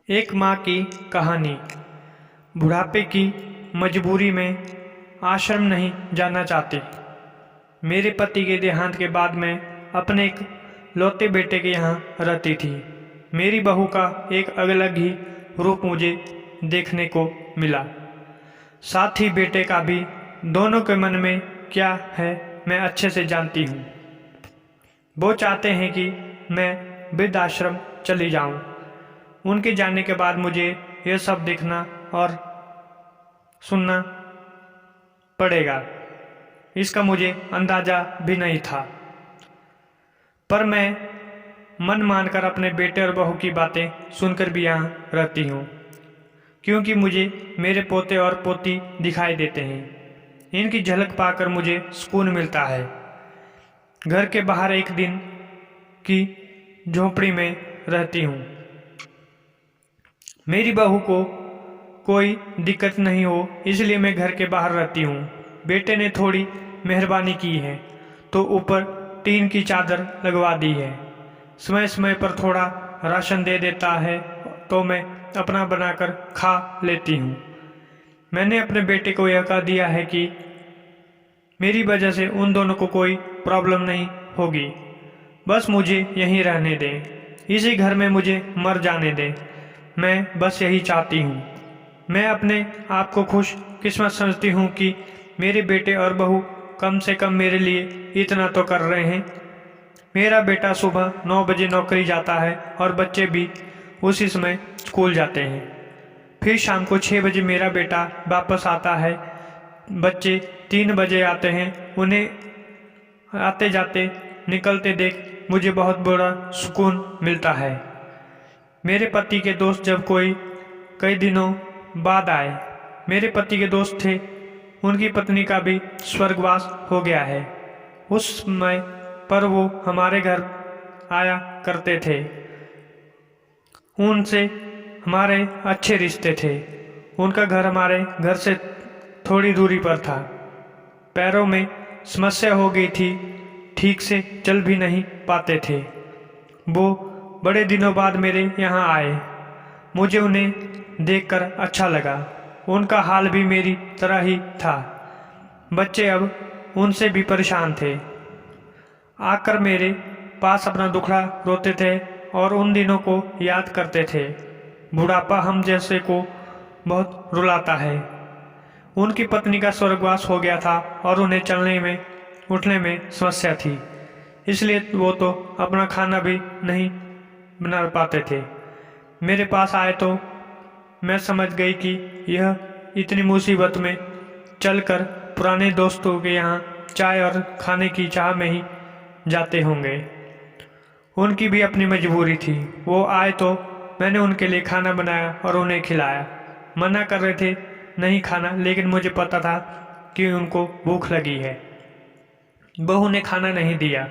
एक माँ की कहानी। बुढ़ापे की मजबूरी में आश्रम नहीं जाना चाहती। मेरे पति के देहांत के बाद मैं अपने एक लौते बेटे के यहाँ रहती थी। मेरी बहू का एक अलग ही रूप मुझे देखने को मिला, साथ ही बेटे का भी। दोनों के मन में क्या है मैं अच्छे से जानती हूँ। वो चाहते हैं कि मैं वृद्धाश्रम चली जाऊँ। उनके जाने के बाद मुझे यह सब देखना और सुनना पड़ेगा, इसका मुझे अंदाज़ा भी नहीं था। पर मैं मन मानकर अपने बेटे और बहू की बातें सुनकर भी यहाँ रहती हूँ, क्योंकि मुझे मेरे पोते और पोती दिखाई देते हैं। इनकी झलक पाकर मुझे सुकून मिलता है। घर के बाहर एक दिन की झोपड़ी में रहती हूँ। मेरी बहू को कोई दिक्कत नहीं हो, इसलिए मैं घर के बाहर रहती हूँ। बेटे ने थोड़ी मेहरबानी की है तो ऊपर टीन की चादर लगवा दी है। समय समय पर थोड़ा राशन दे देता है तो मैं अपना बनाकर खा लेती हूँ। मैंने अपने बेटे को यह कह दिया है कि मेरी वजह से उन दोनों को कोई प्रॉब्लम नहीं होगी। बस मुझे यहीं रहने दें, इसी घर में मुझे मर जाने दें। मैं बस यही चाहती हूँ। मैं अपने आप को खुश किस्मत समझती हूँ कि मेरे बेटे और बहू कम से कम मेरे लिए इतना तो कर रहे हैं। मेरा बेटा सुबह 9 बजे नौकरी जाता है और बच्चे भी उसी समय स्कूल जाते हैं। फिर शाम को 6 बजे मेरा बेटा वापस आता है। बच्चे 3 बजे आते हैं। उन्हें आते जाते निकलते देख मुझे बहुत बड़ा सुकून मिलता है। मेरे पति के दोस्त जब कई दिनों बाद आए। मेरे पति के दोस्त थे, उनकी पत्नी का भी स्वर्गवास हो गया है। उस समय पर वो हमारे घर आया करते थे। उनसे हमारे अच्छे रिश्ते थे। उनका घर हमारे घर से थोड़ी दूरी पर था। पैरों में समस्या हो गई थी, ठीक से चल भी नहीं पाते थे। वो बड़े दिनों बाद मेरे यहाँ आए। मुझे उन्हें देखकर अच्छा लगा। उनका हाल भी मेरी तरह ही था। बच्चे अब उनसे भी परेशान थे। आकर मेरे पास अपना दुखड़ा रोते थे और उन दिनों को याद करते थे। बुढ़ापा हम जैसे को बहुत रुलाता है। उनकी पत्नी का स्वर्गवास हो गया था और उन्हें चलने में उठने में समस्या थी, इसलिए वो तो अपना खाना भी नहीं बना पाते थे। मेरे पास आए तो मैं समझ गई कि यह इतनी मुसीबत में चलकर पुराने दोस्तों के यहाँ चाय और खाने की चाह में ही जाते होंगे। उनकी भी अपनी मजबूरी थी। वो आए तो मैंने उनके लिए खाना बनाया और उन्हें खिलाया। मना कर रहे थे नहीं खाना, लेकिन मुझे पता था कि उनको भूख लगी है। बहू ने खाना नहीं दिया।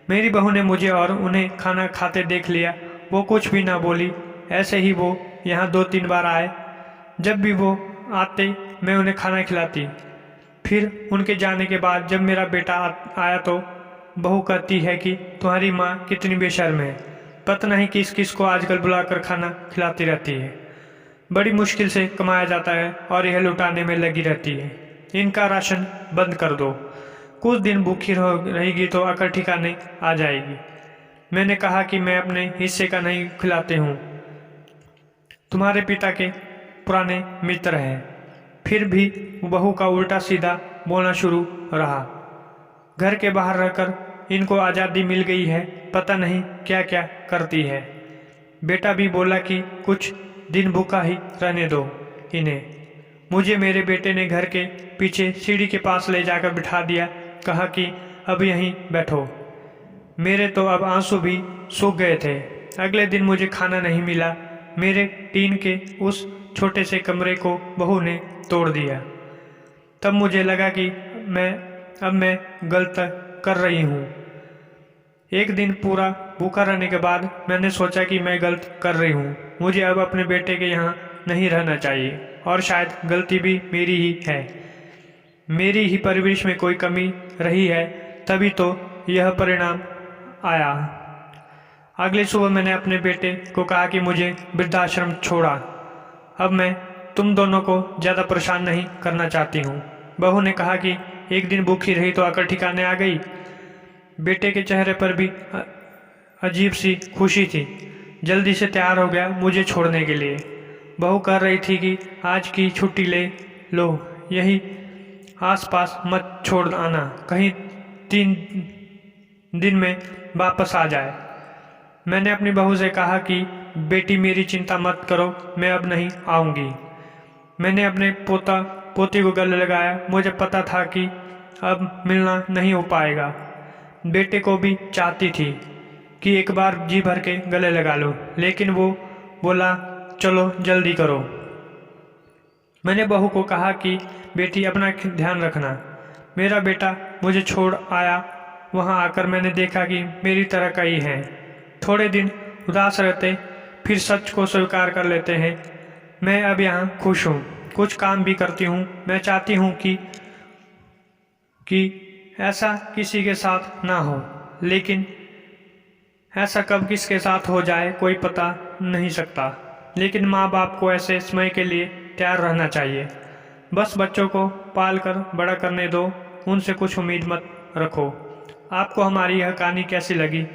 मेरी बहू ने मुझे और उन्हें खाना खाते देख लिया। वो कुछ भी ना बोली। ऐसे ही वो यहाँ 2-3 बार आए। जब भी वो आते मैं उन्हें खाना खिलाती। फिर उनके जाने के बाद जब मेरा बेटा आया तो बहू कहती है कि तुम्हारी माँ कितनी बेशर्म है, पता नहीं किस किस को आजकल बुलाकर खाना खिलाती रहती है। बड़ी मुश्किल से कमाया जाता है और यह लुटाने में लगी रहती है। इनका राशन बंद कर दो, कुछ दिन भूखी रहेगी तो अकल ठिकाने आ जाएगी। मैंने कहा कि मैं अपने हिस्से का नहीं खिलाते हूँ, तुम्हारे पिता के पुराने मित्र हैं। फिर भी बहू का उल्टा सीधा बोलना शुरू रहा। घर के बाहर रहकर इनको आज़ादी मिल गई है, पता नहीं क्या क्या करती है। बेटा भी बोला कि कुछ दिन भूखा ही रहने दो इन्हें। मुझे मेरे बेटे ने घर के पीछे सीढ़ी के पास ले जाकर बिठा दिया। कहा कि अब यहीं बैठो। मेरे तो अब आंसू भी सूख गए थे। अगले दिन मुझे खाना नहीं मिला। मेरे टीन के उस छोटे से कमरे को बहू ने तोड़ दिया। तब मुझे लगा कि मैं गलत कर रही हूँ। एक दिन पूरा भूखा रहने के बाद मैंने सोचा कि मैं गलत कर रही हूँ। मुझे अब अपने बेटे के यहाँ नहीं रहना चाहिए और शायद गलती भी मेरी ही है। मेरी ही परवरिश में कोई कमी रही है, तभी तो यह परिणाम आया। अगली सुबह मैंने अपने बेटे को कहा कि मुझे वृद्धाश्रम छोड़ा। अब मैं तुम दोनों को ज़्यादा परेशान नहीं करना चाहती हूँ। बहू ने कहा कि एक दिन भूखी रही तो अकल ठिकाने आ गई। बेटे के चेहरे पर भी अजीब सी खुशी थी। जल्दी से तैयार हो गया मुझे छोड़ने के लिए। बहू कह रही थी कि आज की छुट्टी ले लो, यही आसपास मत छोड़ आना, कहीं 3 दिन में वापस आ जाए। मैंने अपनी बहू से कहा कि बेटी मेरी चिंता मत करो, मैं अब नहीं आऊँगी। मैंने अपने पोती को गले लगाया। मुझे पता था कि अब मिलना नहीं हो पाएगा। बेटे को भी चाहती थी कि एक बार जी भर के गले लगा लो, लेकिन वो बोला चलो जल्दी करो। मैंने बहू को कहा कि बेटी अपना ध्यान रखना। मेरा बेटा मुझे छोड़ आया। वहाँ आकर मैंने देखा कि मेरी तरह कई हैं। थोड़े दिन उदास रहते, फिर सच को स्वीकार कर लेते हैं। मैं अब यहाँ खुश हूँ, कुछ काम भी करती हूँ। मैं चाहती हूँ कि ऐसा किसी के साथ ना हो, लेकिन ऐसा कब किसके साथ हो जाए कोई पता नहीं सकता। लेकिन माँ बाप को ऐसे समय के लिए तैयार रहना चाहिए। बस बच्चों को पाल कर बड़ा करने दो, उनसे कुछ उम्मीद मत रखो। आपको हमारी यह कहानी कैसी लगी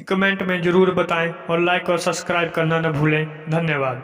कमेंट में ज़रूर बताएं और लाइक और सब्सक्राइब करना न भूलें। धन्यवाद।